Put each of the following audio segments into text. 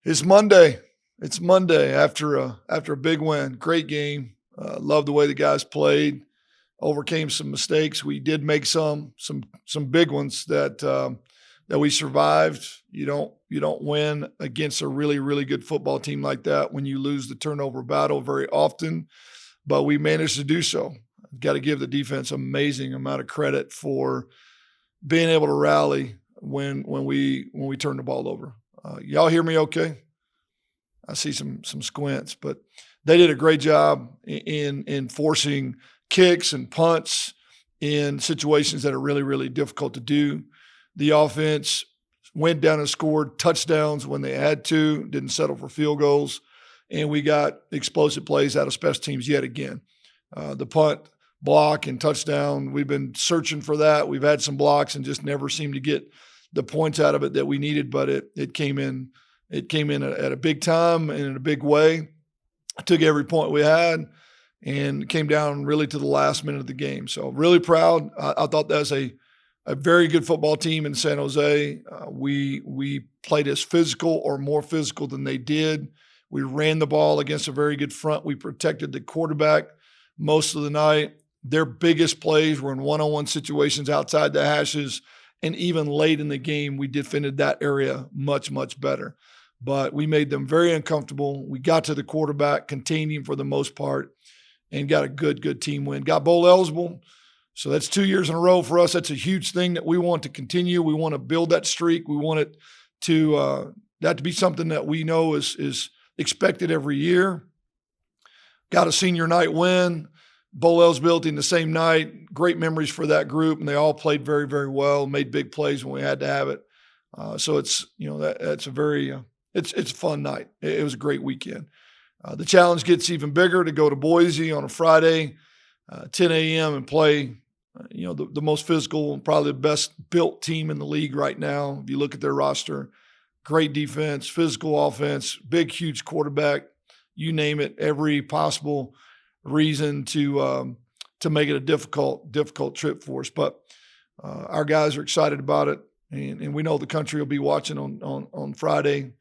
It's Monday. It's Monday after a big win. Great game. Love the way the guys played. Overcame some mistakes. We did make some big ones that we survived. You don't win against a really good football team like that when you lose the turnover battle very often, but we managed to do so. Got to give the defense amazing amount of credit for being able to rally when we turn the ball over. Y'all hear me okay? I see some squints, but they did a great job in forcing kicks and punts in situations that are really difficult to do. The offense went down and scored touchdowns when they had to, didn't settle for field goals, and we got explosive plays out of special teams yet again. The punt block and touchdown, we've been searching for that. We've had some blocks and just never seemed to get the points out of it that we needed, but it came in. It came in at a big time and in a big way. I took every point we had and came down really to the last minute of the game. So really proud. I thought that was a very good football team in San Jose. We played as physical or more physical than they did. We ran the ball against a very good front. We protected the quarterback most of the night. Their biggest plays were in one-on-one situations outside the hashes, and even late in the game, we defended that area much better. But we made them very uncomfortable. We got to the quarterback, contained him for the most part, and got a good team win. Got bowl eligible. So that's 2 years in a row for us. That's a huge thing that we want to continue. We want to build that streak. We want it to that to be something that we know is expected every year. Got a senior night win, bowl eligibility in the same night. Great memories for that group, and they all played very well. Made big plays when we had to have it. So it's that's a very it's a fun night. It was a great weekend. The challenge gets even bigger to go to Boise on a Friday, 10 a.m. and play, the most physical, probably the best built team in the league right now. If you look at their roster, great defense, physical offense, big, huge quarterback, you name it, every possible reason to make it a difficult trip for us. But our guys are excited about it, and we know the country will be watching on Friday.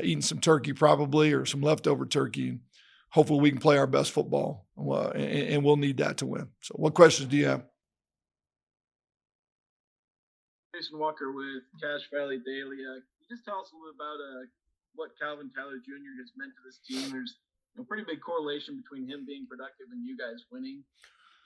Eating some turkey probably or some leftover turkey. And hopefully we can play our best football, and we'll need that to win. So what questions do you have? Jason Walker with Cache Valley Daily. Can you just tell us a little bit about what Calvin Tyler Jr. has meant to this team? There's a pretty big correlation between him being productive and you guys winning.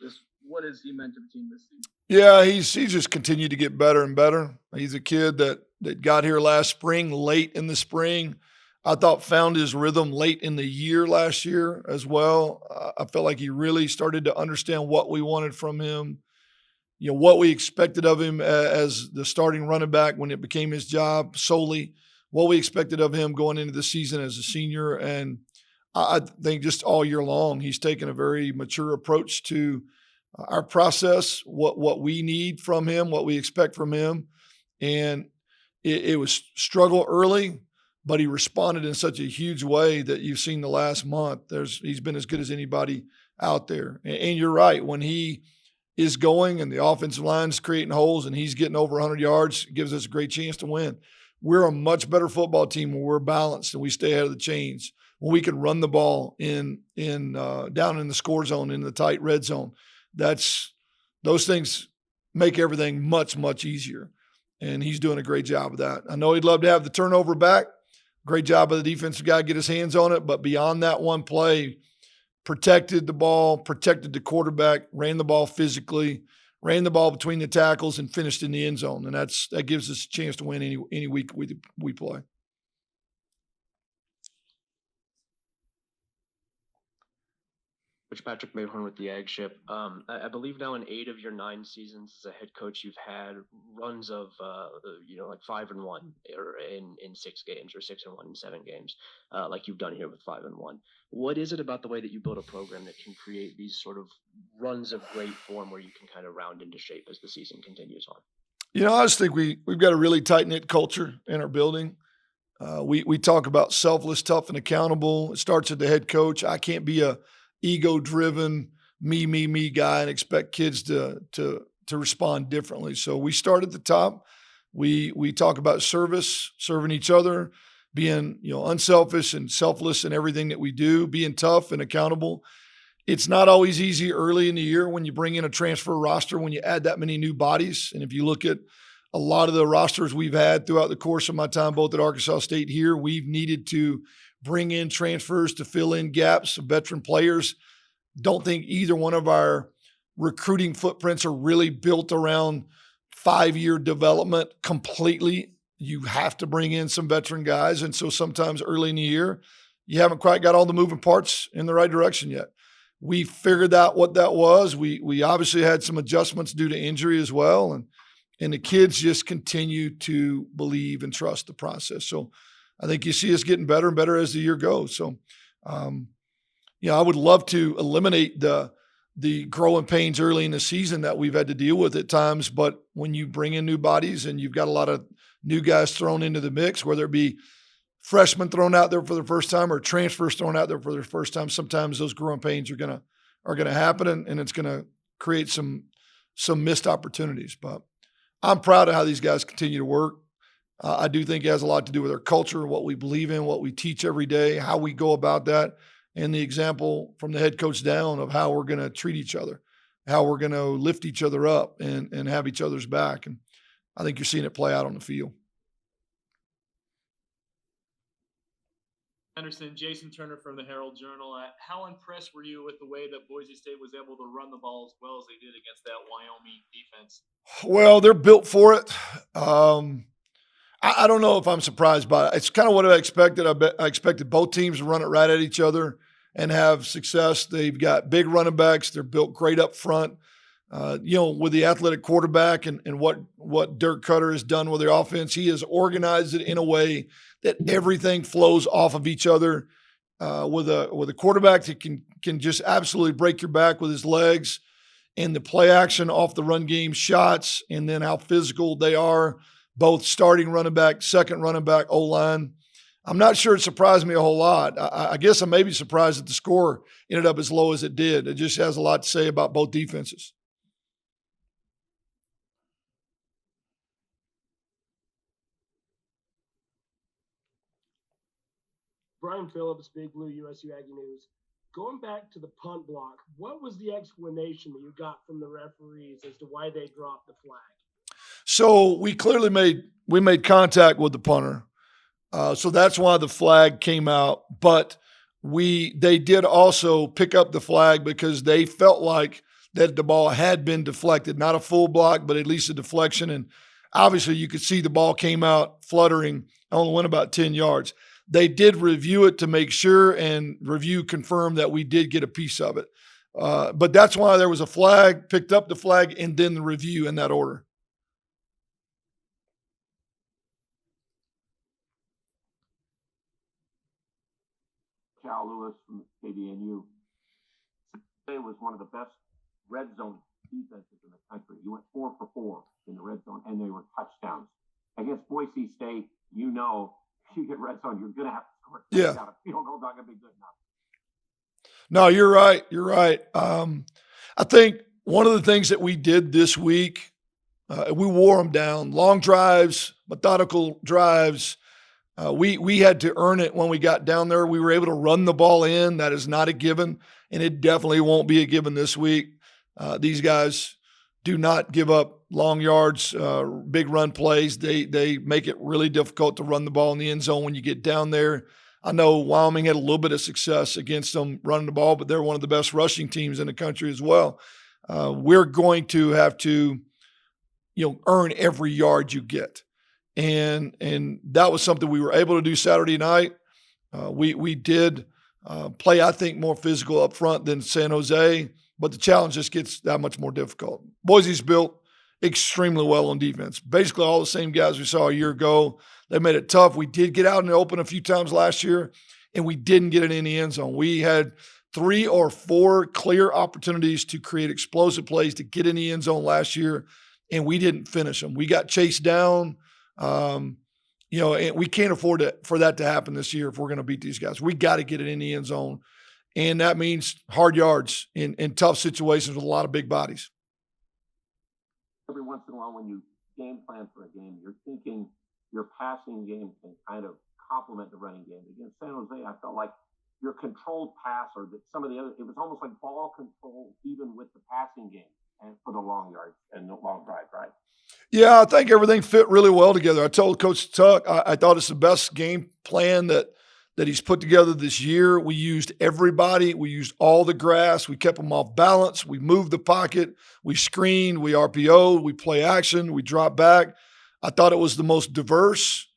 Just what has he meant to the team this season? Yeah, he's just continued to get better and better. He's a kid that got here last spring, late in the spring. I thought found his rhythm late in the year last year as well. I felt like he really started to understand what we wanted from him, what we expected of him as the starting running back when it became his job solely, what we expected of him going into the season as a senior. And I think just all year long, he's taken a very mature approach to our process, what we need from him, what we expect from him. And it was struggle early, but he responded in such a huge way that you've seen the last month. He's been as good as anybody out there. And you're right. When he is going and the offensive line is creating holes and he's getting over 100 yards, it gives us a great chance to win. We're a much better football team when we're balanced and we stay ahead of the chains. When we can run the ball in down in the score zone, in the tight red zone, those things make everything much easier. And he's doing a great job of that. I know he'd love to have the turnover back. Great job of the defensive guy, get his hands on it. But beyond that one play, protected the ball, protected the quarterback, ran the ball physically, ran the ball between the tackles, and finished in the end zone. And that gives us a chance to win any week we play. Coach Patrick Mayhorn with the Ag Ship. I believe now in 8 of your 9 seasons as a head coach, you've had runs of like 5-1 or in 6 games, or 6-1 in 7 games, like you've done here with 5-1. What is it about the way that you build a program that can create these sort of runs of great form where you can kind of round into shape as the season continues on? I just think we've got a really tight knit culture in our building. We talk about selfless, tough, and accountable. It starts at the head coach. I can't be a ego-driven, me guy and expect kids to respond differently. So we start at the top. We talk about service, serving each other, being, unselfish and selfless in everything that we do, being tough and accountable. It's not always easy early in the year when you bring in a transfer roster, when you add that many new bodies. And if you look at a lot of the rosters we've had throughout the course of my time, both at Arkansas State here, we've needed to bring in transfers to fill in gaps of veteran players. Don't think either one of our recruiting footprints are really built around 5-year development completely. You have to bring in some veteran guys. And so sometimes early in the year, you haven't quite got all the moving parts in the right direction yet. We figured out what that was. We obviously had some adjustments due to injury as well. And the kids just continue to believe and trust the process. So I think you see us getting better and better as the year goes. So, I would love to eliminate the growing pains early in the season that we've had to deal with at times. But when you bring in new bodies and you've got a lot of new guys thrown into the mix, whether it be freshmen thrown out there for the first time or transfers thrown out there for the first time, sometimes those growing pains are gonna happen, and it's gonna create some missed opportunities. But I'm proud of how these guys continue to work. I do think it has a lot to do with our culture, what we believe in, what we teach every day, how we go about that, and the example from the head coach down of how we're going to treat each other, how we're going to lift each other up and have each other's back. And I think you're seeing it play out on the field. Anderson, Jason Turner from the Herald Journal. How impressed were you with the way that Boise State was able to run the ball as well as they did against that Wyoming defense? Well, they're built for it. I don't know if I'm surprised by it. It's kind of what I expected. I expected both teams to run it right at each other and have success. They've got big running backs. They're built great up front. With the athletic quarterback and what Dirk Cutter has done with their offense, he has organized it in a way that everything flows off of each other. With a quarterback that can just absolutely break your back with his legs, and the play action off the run game shots, and then how physical they are, both starting running back, second running back, O-line. I'm not sure it surprised me a whole lot. I guess I may be surprised that the score ended up as low as it did. It just has a lot to say about both defenses. Brian Phillips, Big Blue, USU Aggie News. Going back to the punt block, what was the explanation that you got from the referees as to why they dropped the flag? So we clearly made contact with the punter. So that's why the flag came out. But they did also pick up the flag because they felt like that the ball had been deflected, not a full block, but at least a deflection. And obviously you could see the ball came out fluttering, only went about 10 yards. They did review it to make sure, and review confirmed that we did get a piece of it. But that's why there was a flag, picked up the flag, and then the review in that order. Cal Lewis from KBNU. It was one of the best red zone defenses in the country. You went 4 for 4 in the red zone, and they were touchdowns. Against Boise State, if you get red zone, you're going to have to score a touchdown. A field goal's not going to be good enough. No, you're right. You're right. I think one of the things that we did this week, we wore them down. Long drives, methodical drives. We had to earn it when we got down there. We were able to run the ball in. That is not a given, and it definitely won't be a given this week. These guys do not give up long yards, big run plays. They make it really difficult to run the ball in the end zone when you get down there. I know Wyoming had a little bit of success against them running the ball, but they're one of the best rushing teams in the country as well. We're going to have to, earn every yard you get. And that was something we were able to do Saturday night. We did play, I think, more physical up front than San Jose, but the challenge just gets that much more difficult. Boise's built extremely well on defense. Basically all the same guys we saw a year ago. They made it tough. We did get out in the open a few times last year, and we didn't get it in the end zone. We had 3 or 4 clear opportunities to create explosive plays to get in the end zone last year, and we didn't finish them. We got chased down. And we can't afford for that to happen this year if we're going to beat these guys. We got to get it in the end zone, and that means hard yards in tough situations with a lot of big bodies. Every once in a while when you game plan for a game, you're thinking your passing game can kind of complement complement the running game. Against San Jose, I felt like your controlled pass or that some of the other, it was almost like ball control even with the passing game and for the long yards and the long drive, right? Yeah, I think everything fit really well together. I told Coach Tuck I thought it's the best game plan that he's put together this year. We used everybody. We used all the grass. We kept them off balance. We moved the pocket. We screened. We RPO'd. We play action. We dropped back. I thought it was the most diverse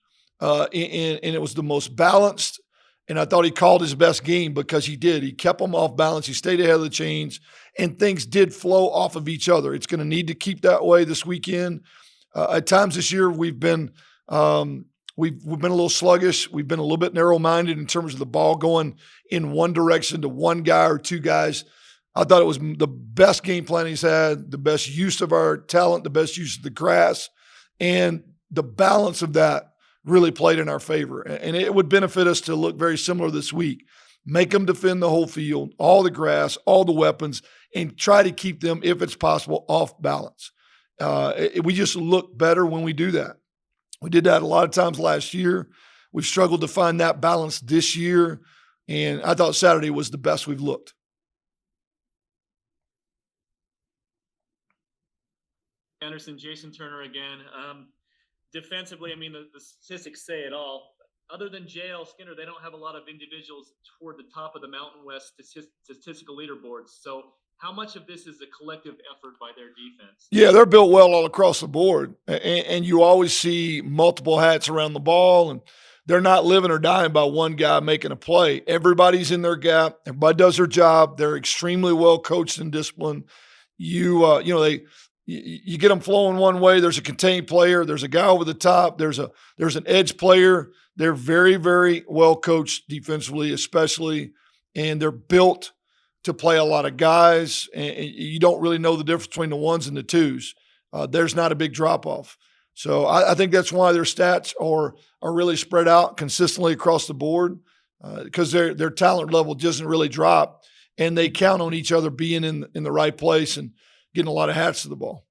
and it was the most balanced. And I thought he called his best game because he did. He kept them off balance. He stayed ahead of the chains, and things did flow off of each other. It's going to need to keep that way this weekend. At times this year, we've been we've been a little sluggish. We've been a little bit narrow-minded in terms of the ball going in one direction to one guy or two guys. I thought it was the best game plan he's had, the best use of our talent, the best use of the grass, and the balance of that really played in our favor. And it would benefit us to look very similar this week. Make them defend the whole field, all the grass, all the weapons, and try to keep them, if it's possible, off balance. We just look better when we do that. We did that a lot of times last year. We've struggled to find that balance this year, and I thought Saturday was the best we've looked. Anderson, Jason Turner again. Defensively, I mean, the statistics say it all. Other than J.L. Skinner, they don't have a lot of individuals toward the top of the Mountain West statistical leaderboards. So how much of this is a collective effort by their defense? Yeah, they're built well all across the board. And you always see multiple hats around the ball, and they're not living or dying by one guy making a play. Everybody's in their gap. Everybody does their job. They're extremely well coached and disciplined. You get them flowing one way. There's a contained player. There's a guy over the top. There's an edge player. They're very, very well coached defensively, especially, and they're built to play a lot of guys. And you don't really know the difference between the ones and the twos. There's not a big drop off. So I think that's why their stats are really spread out consistently across the board because their talent level doesn't really drop, and they count on each other being in the right place and getting a lot of hats to the ball.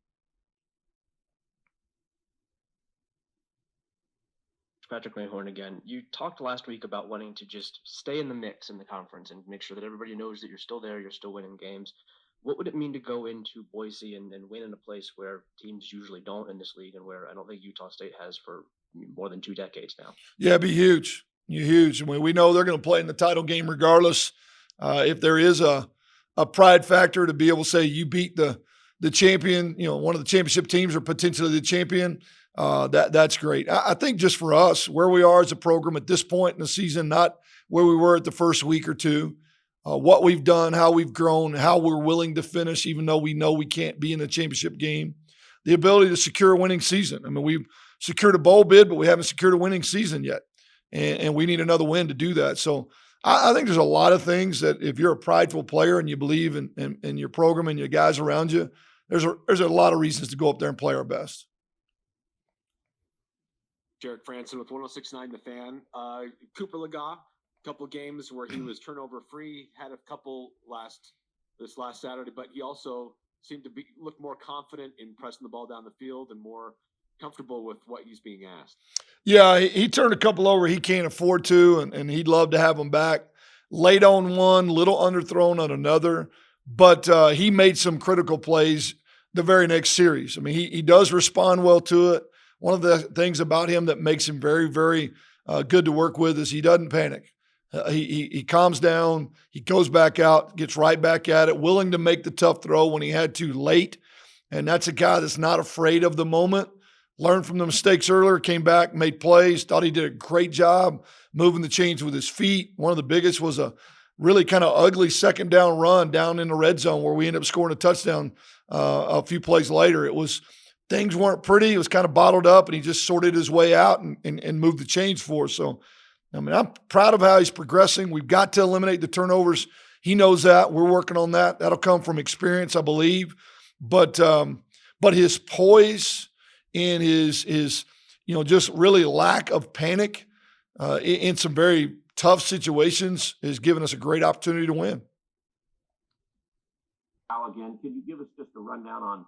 Patrick Mayhorn again. You talked last week about wanting to just stay in the mix in the conference and make sure that everybody knows that you're still there, you're still winning games. What would it mean to go into Boise and win in a place where teams usually don't in this league and where I don't think Utah State has for more than 2 decades now? Yeah, it'd be huge. Huge. I mean, we know they're going to play in the title game regardless. If there is a pride factor to be able to say you beat the champion, one of the championship teams or potentially the champion, that's great. I think just for us, where we are as a program at this point in the season, not where we were at the first week or two, what we've done, how we've grown, how we're willing to finish, even though we know we can't be in the championship game, the ability to secure a winning season. I mean, we've secured a bowl bid, but we haven't secured a winning season yet. And we need another win to do that. So I think there's a lot of things that if you're a prideful player and you believe in your program and your guys around you, there's a lot of reasons to go up there and play our best. Jarek Franson with 106.9 The Fan. Cooper Legas, a couple of games where he was turnover free, had a couple this last Saturday, but he also seemed to look more confident in pressing the ball down the field and more comfortable with what he's being asked. Yeah, he turned a couple over he can't afford to, and he'd love to have them back. Late on one, little underthrown on another, but he made some critical plays the very next series. I mean, he does respond well to it. One of the things about him that makes him very, very good to work with is he doesn't panic. He calms down. He goes back out, gets right back at it, willing to make the tough throw when he had to late. And that's a guy that's not afraid of the moment. Learned from the mistakes earlier, came back, made plays, thought he did a great job moving the chains with his feet. One of the biggest was a really kind of ugly second down run down in the red zone where we ended up scoring a touchdown a few plays later. Things weren't pretty. It was kind of bottled up, and he just sorted his way out and moved the chains for us. So, I mean, I'm proud of how he's progressing. We've got to eliminate the turnovers. He knows that. We're working on that. That'll come from experience, I believe. But his poise and his just really lack of panic in some very tough situations has given us a great opportunity to win. Al, again, could you give us just a rundown on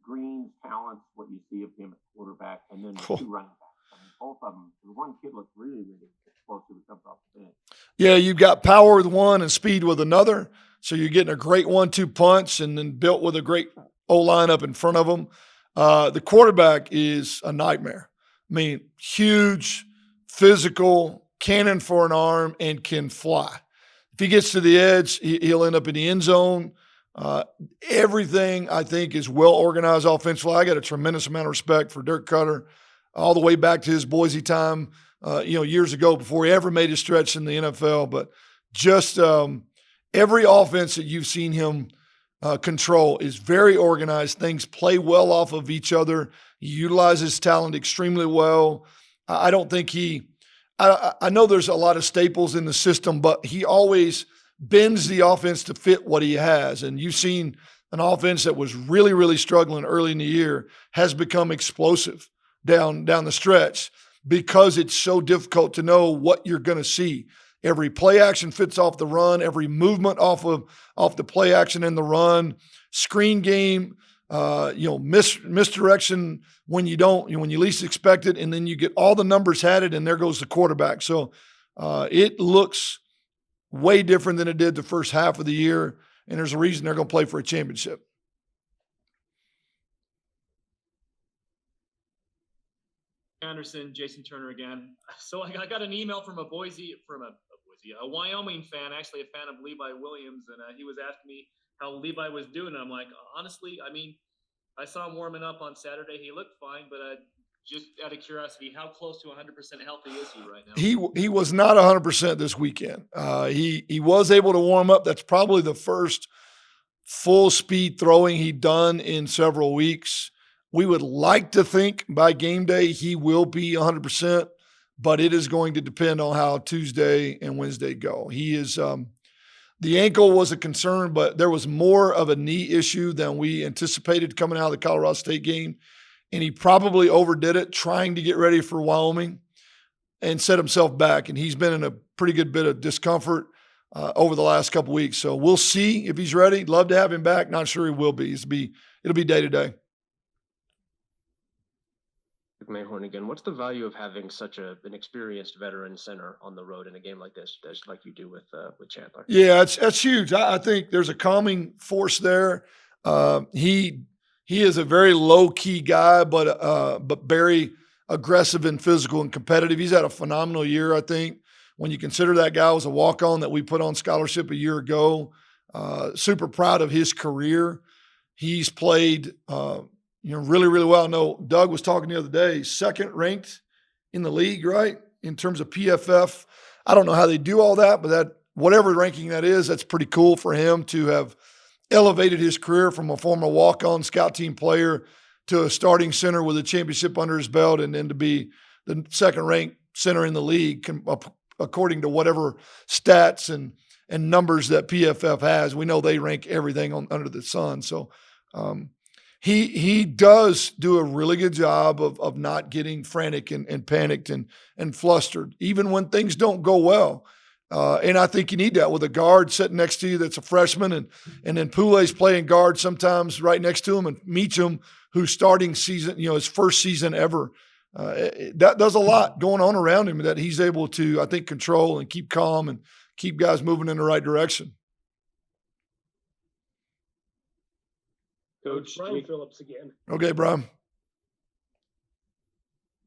Green's talents, what you see of him at quarterback, and then the two running backs? I mean, both of them. The one kid looked really, really explosive Yeah, you've got power with one and speed with another. So you're getting a great 1-2 punch and then built with a great O-line up in front of them. The quarterback is a nightmare. I mean, huge, physical, cannon for an arm, and can fly. If he gets to the edge, he'll end up in the end zone. Everything, I think, is well organized offensively. I got a tremendous amount of respect for Dirk Cutter all the way back to his Boise time, years ago before he ever made a stretch in the NFL. But just every offense that you've seen him control is very organized. Things play well off of each other. He utilizes talent extremely well. I don't think I know there's a lot of staples in the system, but he always bends the offense to fit what he has. And you've seen an offense that was really, really struggling early in the year has become explosive down the stretch because it's so difficult to know what you're going to see. Every play action fits off the run, every movement off the play action in the run, screen game, misdirection when you don't, when you least expect it, and then you get all the numbers added, and there goes the quarterback. So it looks way different than it did the first half of the year, and there's a reason they're going to play for a championship. Anderson, Jason Turner again. So I got an email from a Wyoming fan, actually a fan of Levi Williams, and he was asking me how Levi was doing. And I'm like, honestly, I mean, I saw him warming up on Saturday. He looked fine, but just out of curiosity, how close to 100% healthy is he right now? He was not 100% this weekend. He was able to warm up. That's probably the first full speed throwing he'd done in several weeks. We would like to think by game day he will be 100%, but it is going to depend on how Tuesday and Wednesday go. He is the ankle was a concern, but there was more of a knee issue than we anticipated coming out of the Colorado State game, and he probably overdid it trying to get ready for Wyoming and set himself back, and he's been in a pretty good bit of discomfort over the last couple of weeks. So we'll see if he's ready. Love to have him back. Not sure he will be. It'll be day to day. Mayhorn again. What's the value of having such an experienced veteran center on the road in a game like this, like you do with Chandler? Yeah, that's huge. I think there's a calming force there. He is a very low key guy, but very aggressive and physical and competitive. He's had a phenomenal year, I think. When you consider that guy was a walk on that we put on scholarship a year ago, super proud of his career. He's played. Really, really well. I know Doug was talking the other day, second ranked in the league, right? In terms of PFF. I don't know how they do all that, but that whatever ranking that is, that's pretty cool for him to have elevated his career from a former walk-on scout team player to a starting center with a championship under his belt, and then to be the second ranked center in the league, according to whatever stats and numbers that PFF has. We know they rank everything under the sun. So, He does do a really good job of not getting frantic and panicked and flustered, even when things don't go well. And I think you need that with a guard sitting next to you that's a freshman, and then Poulet's playing guard sometimes right next to him, and Meacham, who's starting season, his first season ever. That does a lot going on around him that he's able to, I think, control and keep calm and keep guys moving in the right direction. Coach Brian Phillips again. Okay, Brian.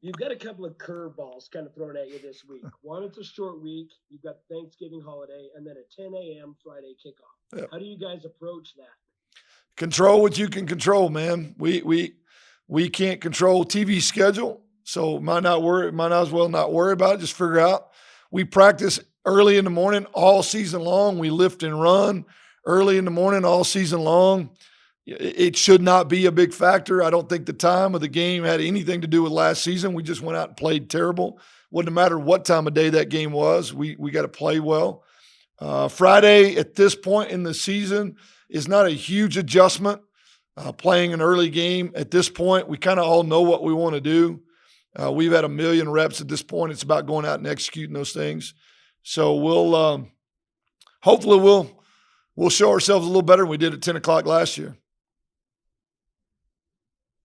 You've got a couple of curveballs kind of thrown at you this week. One, it's a short week. You've got Thanksgiving holiday, and then a 10 a.m. Friday kickoff. Yep. How do you guys approach that? Control what you can control, man. We can't control TV schedule, so might as well not worry about it. Just figure out. We practice early in the morning all season long. We lift and run early in the morning all season long. It should not be a big factor. I don't think the time of the game had anything to do with last season. We just went out and played terrible. Wouldn't matter what time of day that game was. We got to play well. Friday at this point in the season is not a huge adjustment. Playing an early game at this point, we kind of all know what we want to do. We've had 1 million reps at this point. It's about going out and executing those things. So we'll hopefully we'll show ourselves a little better than we did at 10 o'clock last year.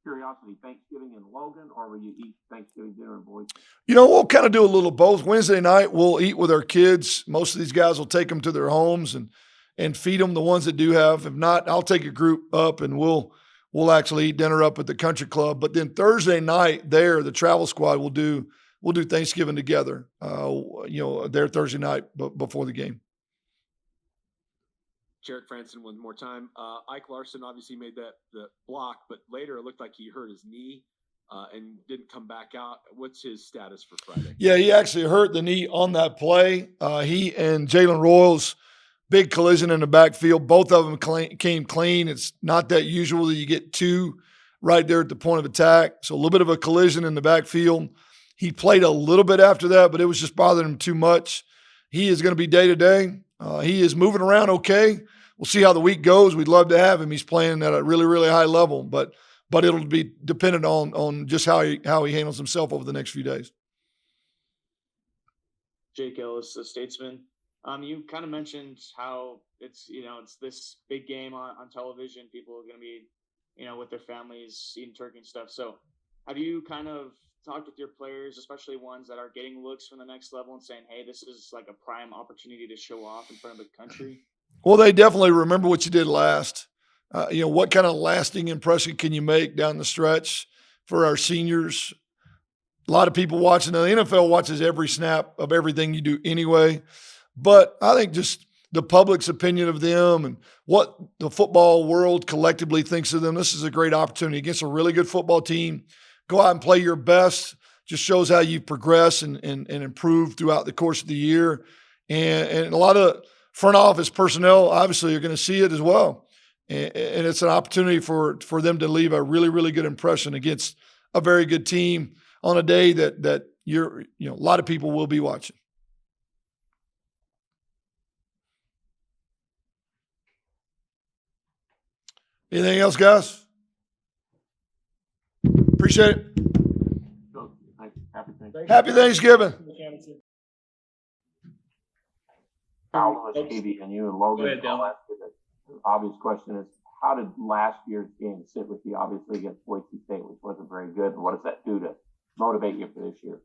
Curiosity curiosity, Thanksgiving in Logan, or will you eat Thanksgiving dinner in Boise? We'll kind of do a little both. Wednesday night, we'll eat with our kids. Most of these guys will take them to their homes and feed them, the ones that do have. If not, I'll take a group up and we'll actually eat dinner up at the country club. But then Thursday night there, the travel squad will do Thanksgiving together. There Thursday night before the game. Jarek Franson one more time. Ike Larson obviously made the block, but later it looked like he hurt his knee and didn't come back out. What's his status for Friday? Yeah, he actually hurt the knee on that play. He and Jalen Royals, big collision in the backfield. Both of them came clean. It's not that usual that you get two right there at the point of attack. So a little bit of a collision in the backfield. He played a little bit after that, but it was just bothering him too much. He is going to be day-to-day. He is moving around okay. We'll see how the week goes. We'd love to have him. He's playing at a really, really high level, but it'll be dependent on just how he handles himself over the next few days. Jake Ellis, the Statesman. You kind of mentioned how it's this big game on television. People are going to be, with their families eating turkey and stuff. So have you kind of talked with your players, especially ones that are getting looks from the next level and saying, hey, this is like a prime opportunity to show off in front of the country? Well, they definitely remember what you did last. What kind of lasting impression can you make down the stretch for our seniors? A lot of people watching. The NFL watches every snap of everything you do anyway. But I think just the public's opinion of them and what the football world collectively thinks of them, this is a great opportunity against a really good football team. Go out and play your best. Just shows how you progress and improve throughout the course of the year. And a lot of front office personnel obviously are going to see it as well. And it's an opportunity for them to leave a really, really good impression against a very good team on a day that a lot of people will be watching. Anything else, guys? Appreciate it. Happy Thanksgiving. Happy Thanksgiving. Kyle Lewis, KVNU, and Logan. Go ahead, Dale. I'll ask you the obvious question is, how did last year's game sit with you, obviously against Boise State, which wasn't very good, and what does that do to motivate you for this year?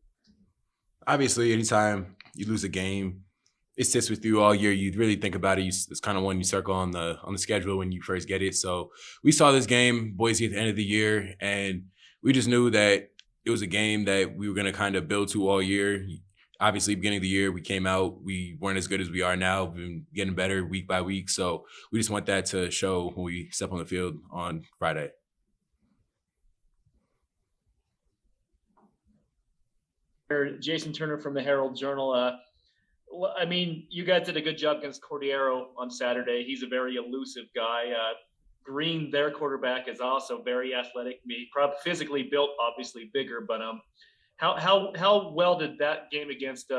Obviously, anytime you lose a game, it sits with you all year. You really think about it. It's kind of one you circle on the schedule when you first get it. So we saw this game, Boise, at the end of the year, and we just knew that it was a game that we were going to kind of build to all year. Obviously, beginning of the year, we came out, we weren't as good as we are now. We've been getting better week by week. So we just want that to show when we step on the field on Friday. Jason Turner from the Herald Journal. I mean, you guys did a good job against Cordero on Saturday. He's a very elusive guy. Green, their quarterback, is also very athletic. Probably physically built, obviously bigger. But how well did that game against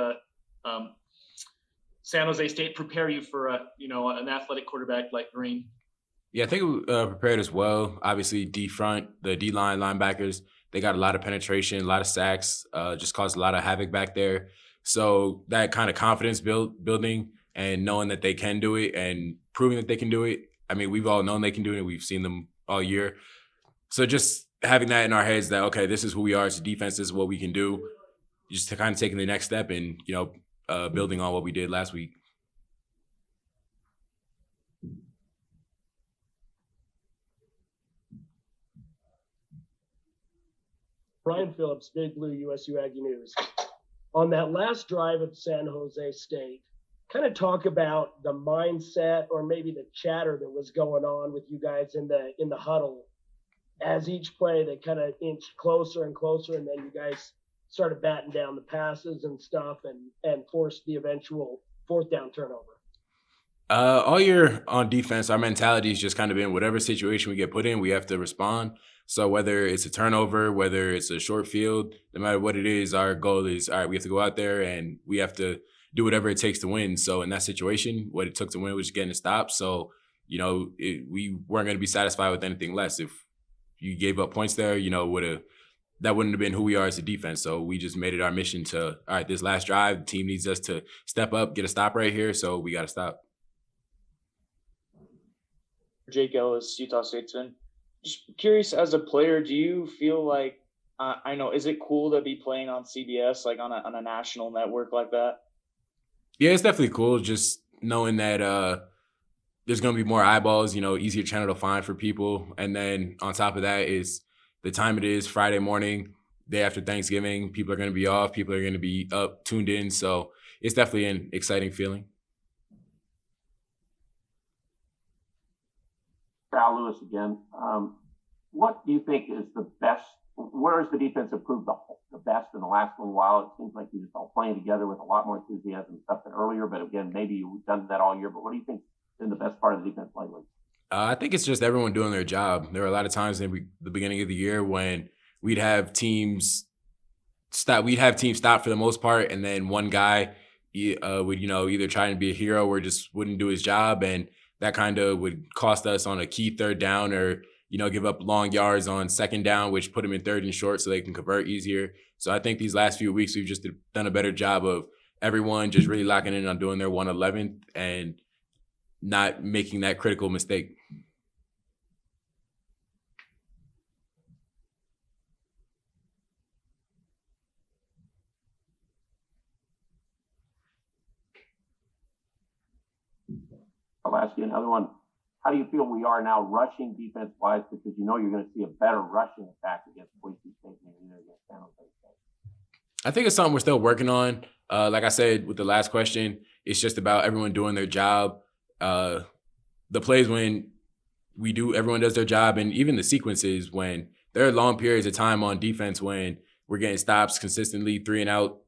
San Jose State prepare you for an athletic quarterback like Green? Yeah, I think we prepared as well. Obviously, D front, the D line linebackers, they got a lot of penetration, a lot of sacks, just caused a lot of havoc back there. So that kind of confidence building and knowing that they can do it and proving that they can do it. I mean, we've all known they can do it. We've seen them all year. So just having that in our heads that, okay, this is who we are as a defense, this is what we can do, just to kind of taking the next step and, building on what we did last week. Brian Phillips, Big Blue, USU Aggie News. On that last drive at San Jose State, kind of talk about the mindset or maybe the chatter that was going on with you guys in the huddle. As each play, they kind of inched closer and closer, and then you guys started batting down the passes and stuff and forced the eventual fourth down turnover. All year on defense, our mentality has just kind of been whatever situation we get put in, we have to respond. So whether it's a turnover, whether it's a short field, no matter what it is, our goal is, all right, we have to go out there and we have to do whatever it takes to win. So in that situation, what it took to win was getting a stop. So, we weren't going to be satisfied with anything less. If you gave up points there, that wouldn't have been who we are as a defense. So we just made it our mission to, all right, this last drive, the team needs us to step up, get a stop right here. So we got to stop. Jake Ellis, Utah Statesman. Just curious, as a player, do you feel like I know, is it cool to be playing on CBS, like on a national network like that? Yeah, it's definitely cool just knowing that there's gonna be more eyeballs, easier channel to find for people. And then on top of that is the time it is, Friday morning, day after Thanksgiving. People are gonna be off, people are gonna be up, tuned in. So it's definitely an exciting feeling. Cal Lewis again. What do you think is the best? Where has the defense improved the best in the last little while? It seems like you're just all playing together with a lot more enthusiasm and stuff than earlier. But again, maybe you've done that all year. But what do you think has been the best part of the defense lately? I think it's just everyone doing their job. There were a lot of times in the beginning of the year when we'd have teams stop for the most part, and then one guy would either try and be a hero or just wouldn't do his job, and that kind of would cost us on a key third down, or give up long yards on second down, which put them in third and short so they can convert easier. So I think these last few weeks we've just done a better job of everyone just really locking in on doing their 111th and not making that critical mistake. I'll ask you another one. How do you feel we are now rushing defense wise? Because you're going to see a better rushing attack against Boise State than against San Jose State. I think it's something we're still working on. Like I said with the last question, it's just about everyone doing their job. The plays when everyone does their job, and even the sequences when there are long periods of time on defense when we're getting stops consistently, 3 and out,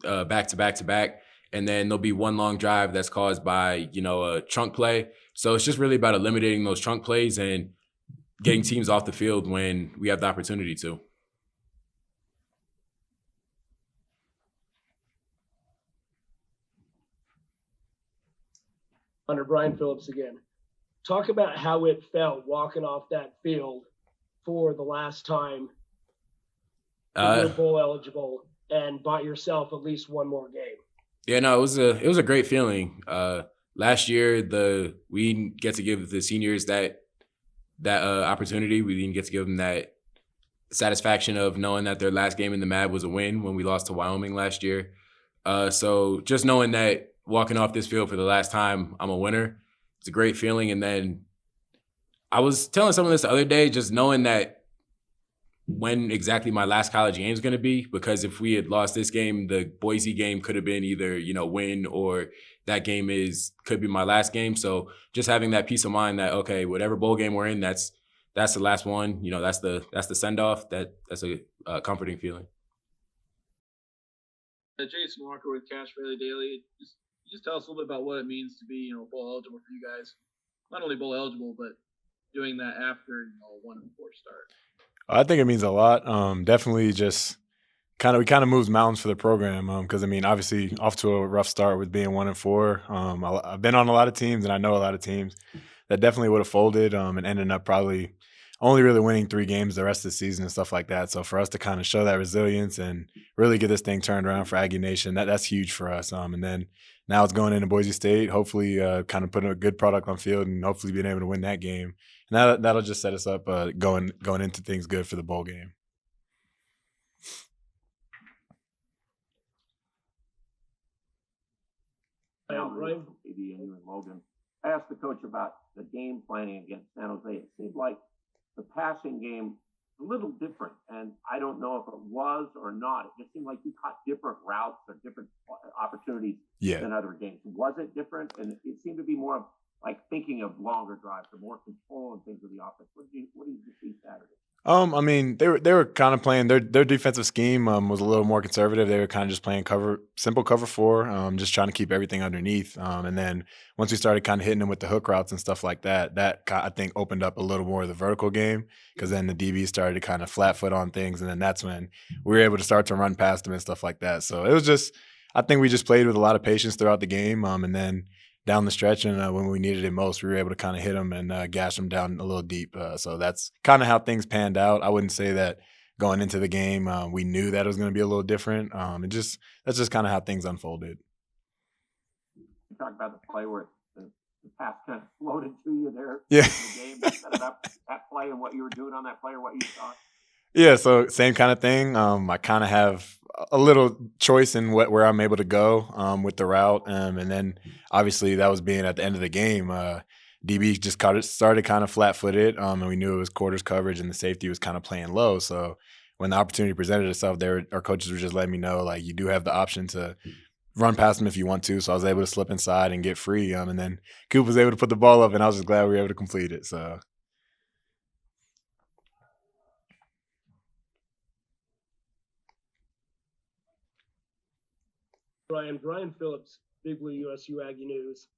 back to back to back. And then there'll be one long drive that's caused by, a chunk play. So it's just really about eliminating those chunk plays and getting teams off the field when we have the opportunity to. Under Brian Phillips again. Talk about how it felt walking off that field for the last time you're bowl eligible and bought yourself at least one more game. Yeah, no, it was a great feeling. Last year, we didn't get to give the seniors that opportunity. We didn't get to give them that satisfaction of knowing that their last game in the MAB was a win when we lost to Wyoming last year. So just knowing that walking off this field for the last time, I'm a winner, it's a great feeling. And then I was telling someone this the other day, just knowing that when exactly my last college game is going to be, because if we had lost this game, the Boise game could have been either, win, or that game could be my last game. So just having that peace of mind that, okay, whatever bowl game we're in, that's the last one, that's the send off. That's a comforting feeling. Jason Walker with Cache Valley Daily. Just tell us a little bit about what it means to be, bowl eligible for you guys. Not only bowl eligible, but doing that after, a 1-4 start. I think it means a lot. Definitely just we kind of moved mountains for the program because, obviously off to a rough start with being 1-4. I've been on a lot of teams, and I know a lot of teams that definitely would have folded and ended up probably only really winning 3 games the rest of the season and stuff like that. So for us to kind of show that resilience and really get this thing turned around for Aggie Nation, that's huge for us. And then now it's going into Boise State, hopefully kind of putting a good product on field and hopefully being able to win that game. And that'll just set us up going into things good for the bowl game. Right. And Logan. I asked the coach about the game planning against San Jose. It seemed like the passing game a little different, and I don't know if it was or not. It just seemed like you caught different routes or different opportunities than other games. Was it different? And it seemed to be more of like thinking of longer drives or more control and things of the offense. What did you see Saturday? They were kind of playing their defensive scheme was a little more conservative. They were kind of just playing simple cover 4, just trying to keep everything underneath. And then once we started kind of hitting them with the hook routes and stuff like that I think opened up a little more of the vertical game, because then the DBs started to kind of flat foot on things, and then that's when we were able to start to run past them and stuff like that. So it was just, I think we just played with a lot of patience throughout the game, and then down the stretch, and when we needed it most, we were able to kind of hit them and gash them down a little deep. So that's kind of how things panned out. I wouldn't say that going into the game we knew that it was going to be a little different. That's just kind of how things unfolded. You talked about the play where the the pass kind of floated to you there Yeah. in the game, set it up, that play and what you were doing on that play or what you saw? Yeah, so same kind of thing. I kind of have a little choice in where I'm able to go with the route, and then obviously that was being at the end of the game. DB just started kind of flat-footed, and we knew it was quarters coverage, and the safety was kind of playing low. So when the opportunity presented itself, our coaches were just letting me know like you do have the option to run past him if you want to. So I was able to slip inside and get free, and then Coop was able to put the ball up, and I was just glad we were able to complete it. So. Brian Phillips, Big Blue USU Aggie News.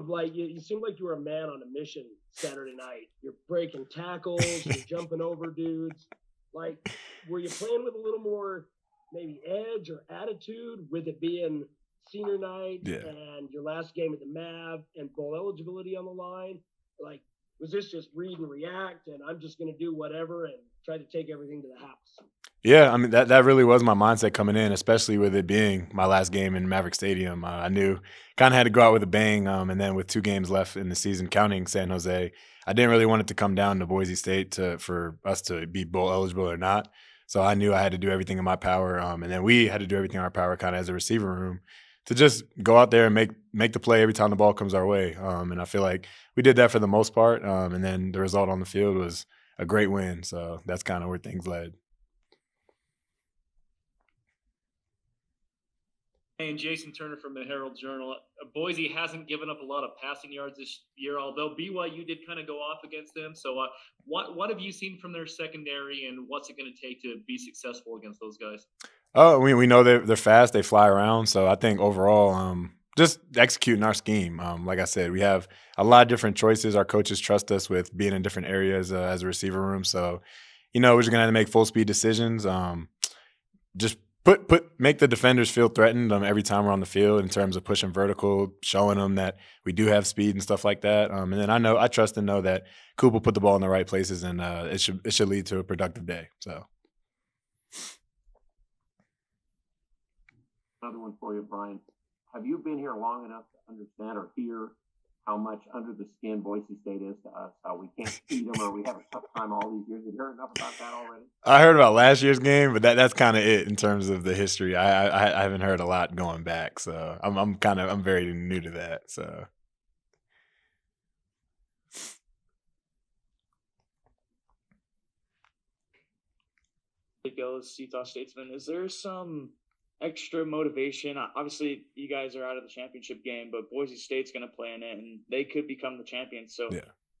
Like you seemed like you were a man on a mission Saturday night. You're breaking tackles, you're jumping over dudes. Like, were you playing with a little more maybe edge or attitude with it being senior night and your last game at the MAV and bowl eligibility on the line? Like, was this just read and react and I'm just going to do whatever and try to take everything to the house? Yeah, I mean that really was my mindset coming in, especially with it being my last game in Maverick Stadium. I knew kind of had to go out with a bang, and then with 2 games left in the season, counting San Jose, I didn't really want it to come down to Boise State for us to be bowl eligible or not. So I knew I had to do everything in my power, and then we had to do everything in our power, kind of as a receiver room, to just go out there and make the play every time the ball comes our way. And I feel like we did that for the most part, and then the result on the field was a great win. So that's kind of where things led. And Jason Turner from the Herald Journal. Boise hasn't given up a lot of passing yards this year, although BYU did kind of go off against them. So what have you seen from their secondary, and what's it going to take to be successful against those guys? Oh, we know they're fast. They fly around. So I think overall, just executing our scheme. Like I said, we have a lot of different choices. Our coaches trust us with being in different areas as a receiver room. So, we're just going to have to make full speed decisions. Just make the defenders feel threatened every time we're on the field in terms of pushing vertical, showing them that we do have speed and stuff like that. And then I trust and know that Coop will put the ball in the right places, and it should lead to a productive day. So. Another one for you, Brian. Have you been here long enough to understand or hear how much under the skin Boise State is to us? How we can't beat them or we have a tough time all these years. Have you heard enough about that already? I heard about last year's game, but that's kind of it in terms of the history. I haven't heard a lot going back, so I'm very new to that. So. It goes, Utah Statesman. Is there some extra motivation? Obviously, you guys are out of the championship game, but Boise State's going to play in it, and they could become the champions. So,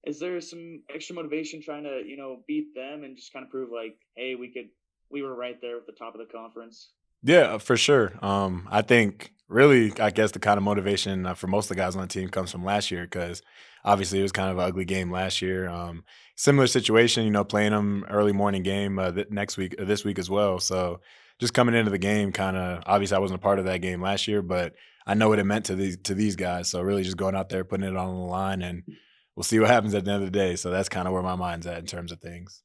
is there some extra motivation trying to beat them and just kind of prove like, hey, we were right there at the top of the conference? Yeah, for sure. I think really, I guess the kind of motivation for most of the guys on the team comes from last year because obviously it was kind of an ugly game last year. Similar situation, playing them early morning game this week as well. So just coming into the game, kind of obviously I wasn't a part of that game last year, but I know what it meant to these guys. So really just going out there, putting it on the line, and we'll see what happens at the end of the day. So that's kind of where my mind's at in terms of things.